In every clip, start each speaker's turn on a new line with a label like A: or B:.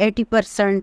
A: 80%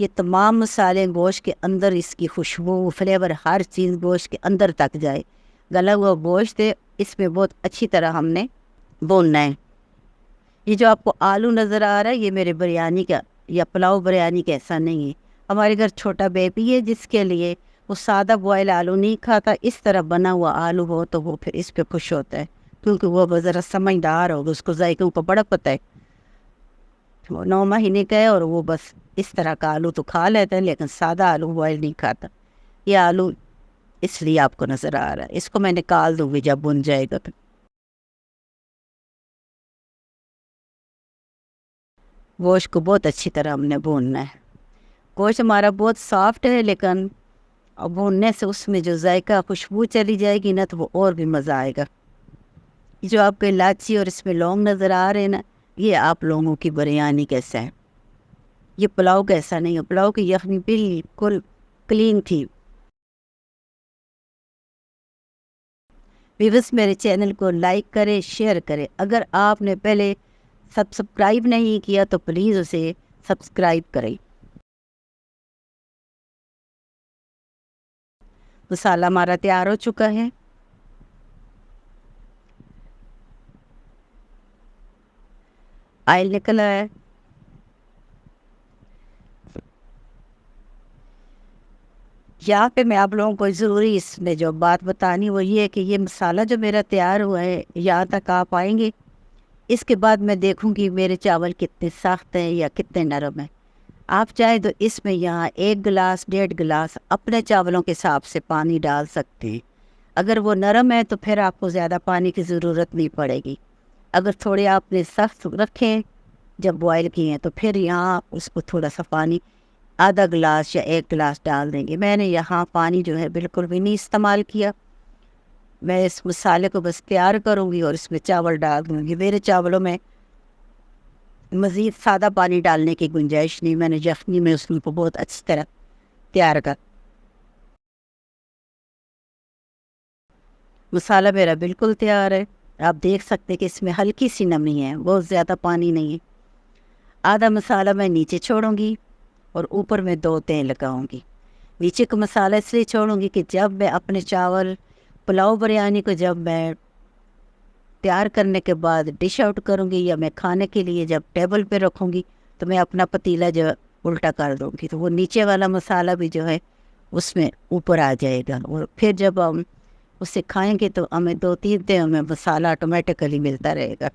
A: یہ تمام مسالے گوشت کے اندر، اس کی خوشبو فلیور ہر چیز گوشت کے اندر تک جائے. گلا ہوا گوشت ہے، اس میں بہت اچھی طرح ہم نے بھوننا ہے. یہ جو آپ کو آلو نظر آ رہا ہے یہ میرے بریانی کا یا پلاؤ بریانی کا ایسا نہیں ہے. ہمارے گھر چھوٹا بیبی ہے جس کے لیے وہ سادہ بوائل آلو نہیں کھاتا، اس طرح بنا ہوا آلو ہو تو وہ پھر اس پہ خوش ہوتا ہے، کیونکہ وہ ذرا سمجھدار ہوگا، اس کو ذائقوں کا بڑا پتہ ہے. وہ 9 مہینے کا ہے اور وہ بس اس طرح کا آلو تو کھا لیتا ہے، لیکن سادہ آلو بوائل نہیں کھاتا. یہ آلو اس لیے آپ کو نظر آ رہا ہے. اس کو میں نکال دوں گی جب بن جائے گا. تو گوشت کو بہت اچھی طرح ہم نے بھوننا ہے. گوشت ہمارا بہت سافٹ ہے، لیکن بھوننے سے اس میں جو ذائقہ خوشبو چلی جائے گی نا تو وہ اور بھی مزہ آئے گا. جو آپ کو الائچی اور اس میں لونگ نظر آ رہے ہیں نا، یہ آپ لوگوں کی بریانی کیسا ہے. یہ پلاؤ کیسا نہیں ہے. پلاؤ کی یخنی بالکل کلین تھی. ویورز میرے چینل کو لائک کرے، شیئر کرے. اگر آپ نے پہلے سبسکرائب نہیں کیا تو پلیز اسے سبسکرائب کریں. مسالہ ہمارا تیار ہو چکا ہے. آئل نکل آیا ہے. یہاں پہ میں آپ لوگوں کو ضروری اس میں جو بات بتانی وہ یہ ہے کہ یہ مسالہ جو میرا تیار ہوا ہے یہاں تک آپ آئیں گے، اس کے بعد میں دیکھوں گی میرے چاول کتنے سخت ہیں یا کتنے نرم ہیں. آپ چاہیں تو اس میں یہاں 1 گلاس 1.5 گلاس اپنے چاولوں کے حساب سے پانی ڈال سکتے ہیں. اگر وہ نرم ہے تو پھر آپ کو زیادہ پانی کی ضرورت نہیں پڑے گی. اگر تھوڑے آپ نے سخت رکھیں جب بوائل کیے ہیں تو پھر یہاں اس کو تھوڑا سا پانی آدھا گلاس یا 1 گلاس ڈال دیں گے. میں نے یہاں پانی جو ہے بالکل بھی نہیں استعمال کیا. میں اس مسالے کو بس تیار کروں گی اور اس میں چاول ڈال دوں گی. میرے چاولوں میں مزید سادہ پانی ڈالنے کی گنجائش نہیں. میں نے یخنی میں اس کو بہت اچھی طرح تیار کر. مسالہ میرا بالکل تیار ہے. آپ دیکھ سکتے کہ اس میں ہلکی سی نمی ہے، بہت زیادہ پانی نہیں ہے. آدھا مسالہ میں نیچے چھوڑوں گی اور اوپر میں 2 تہیں لگاؤں گی. نیچے کا مسالہ اس لیے چھوڑوں گی کہ جب میں اپنے چاول پلاؤ بریانی کو جب میں تیار کرنے کے بعد ڈش آؤٹ کروں گی یا میں کھانے کے لیے جب ٹیبل پہ رکھوں گی تو میں اپنا پتیلا جو الٹا کر دوں گی، تو وہ نیچے والا مسالہ بھی جو ہے اس میں اوپر آ جائے گا. اور پھر جب ہم اسے کھائیں گے تو ہمیں 2-3 دنوں میں مسالہ آٹومیٹیکلی ملتا رہے گا.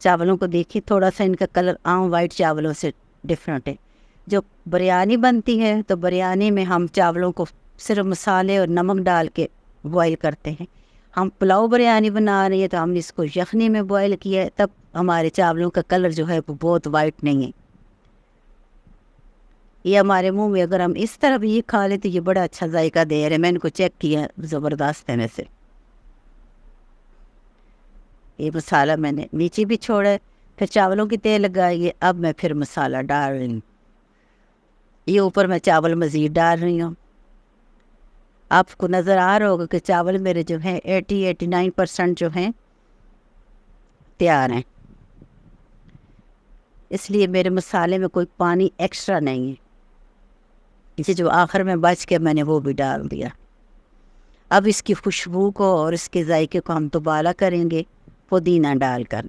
A: چاولوں کو دیکھیے تھوڑا سا ان کا کلر عام وائٹ چاولوں سے ڈفرینٹ ہے. جو بریانی بنتی ہے تو بریانی میں ہم چاولوں کو صرف مسالے اور نمک ڈال کے بوائل کرتے ہیں. ہم پلاؤ بریانی بنا رہے ہیں تو ہم نے اس کو یخنی میں بوائل کیا ہے، تب ہمارے چاولوں کا کلر جو ہے وہ بہت وائٹ نہیں ہے. یہ ہمارے منہ میں اگر ہم اس طرح بھی یہ کھا لیں تو یہ بڑا اچھا ذائقہ دے رہے ہیں. میں ان کو چیک کیا، زبردست ہے. میں سے یہ مسالہ میں نے نیچے بھی چھوڑا ہے. پھر چاولوں کی تہ لگائیے. اب میں پھر مسالہ ڈال رہی ہوں. یہ اوپر میں چاول مزید ڈال رہی ہوں. آپ کو نظر آ رہا ہوگا کہ چاول میرے جو ہیں 80-89% جو ہیں تیار ہیں. اس لیے میرے مسالے میں کوئی پانی ایکسٹرا نہیں ہے. اسے جو آخر میں بچ کے میں نے وہ بھی ڈال دیا. اب اس کی خوشبو کو اور اس کے ذائقے کو ہم دوبالا کریں گے پودینہ ڈال کر.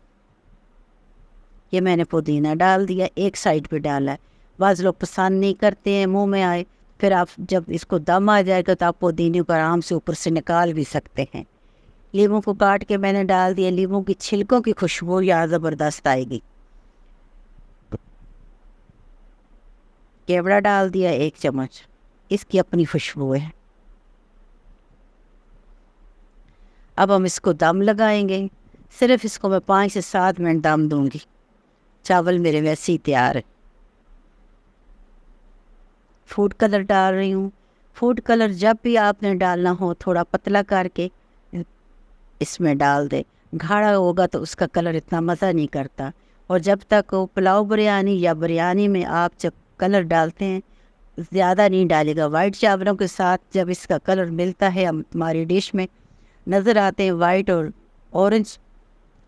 A: یہ میں نے پودینہ ڈال دیا، ایک سائڈ پہ ڈالا ہے. بعض لوگ پسند نہیں کرتے ہیں، منہ میں آئے، پھر آپ جب اس کو دم آ جائے گا تو آپ پودینے کو آرام سے اوپر سے نکال بھی سکتے ہیں. لیموں کو کاٹ کے میں نے ڈال دیا. لیموں کی چھلکوں کی خوشبو یہاں زبردست آئے گی. کیوڑا ڈال دیا 1 چمچ، اس کی اپنی خوشبو ہے. اب ہم اس کو دم لگائیں گے. صرف اس کو میں 5 سے 7 منٹ دم دوں گی. چاول میرے ویسے ہی تیار ہے. فوڈ کلر ڈال رہی ہوں. فوڈ کلر جب بھی آپ نے ڈالنا ہو تھوڑا پتلا کر کے اس میں ڈال دے. گاڑھا ہوگا تو اس کا کلر اتنا مزہ نہیں کرتا. اور جب تک وہ پلاؤ بریانی یا بریانی میں آپ جب کلر ڈالتے ہیں زیادہ نہیں ڈالے گا. وائٹ چاولوں کے ساتھ جب اس کا کلر ملتا ہے ہماری ڈش میں نظر آتے ہیں وائٹ اور اورنج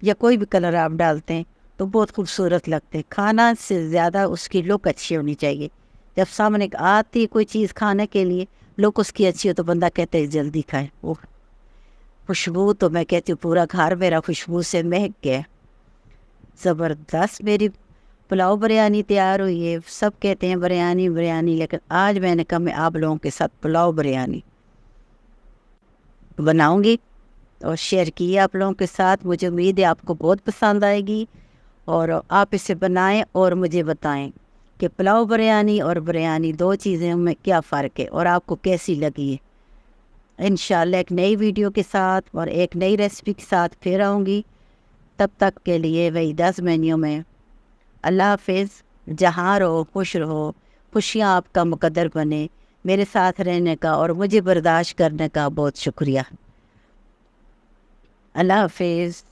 A: یا کوئی بھی کلر آپ ڈالتے ہیں تو بہت خوبصورت لگتے ہیں. کھانا سے زیادہ اس کی لک اچھی ہونی چاہیے. جب سامنے آتی ہے کوئی چیز کھانے کے لیے لک اس کی اچھی ہو تو بندہ کہتے ہے جلدی کھائیں. وہ خوشبو تو میں کہتی ہوں پورا گھر میرا خوشبو سے مہک گیا. زبردست میری پلاؤ بریانی تیار ہوئی ہے. سب کہتے ہیں بریانی بریانی، لیکن آج میں نے کہا میں آپ لوگوں کے ساتھ پلاؤ بریانی بناؤں گی اور شیئر کی آپ لوگوں کے ساتھ. مجھے امید ہے آپ کو بہت پسند آئے گی اور آپ اسے بنائیں اور مجھے بتائیں کہ پلاؤ بریانی اور بریانی دو چیزیں میں کیا فرق ہے اور آپ کو کیسی لگی ہے. انشاءاللہ ایک نئی ویڈیو کے ساتھ اور ایک نئی ریسپی کے ساتھ پھر آؤں گی. تب تک کے لیے وحیدہ's مینیو میں اللہ حافظ. جہاں رہو خوش رہو، خوشیاں آپ کا مقدر بنے. میرے ساتھ رہنے کا اور مجھے برداشت کرنے کا بہت شکریہ. اللہ حافظ.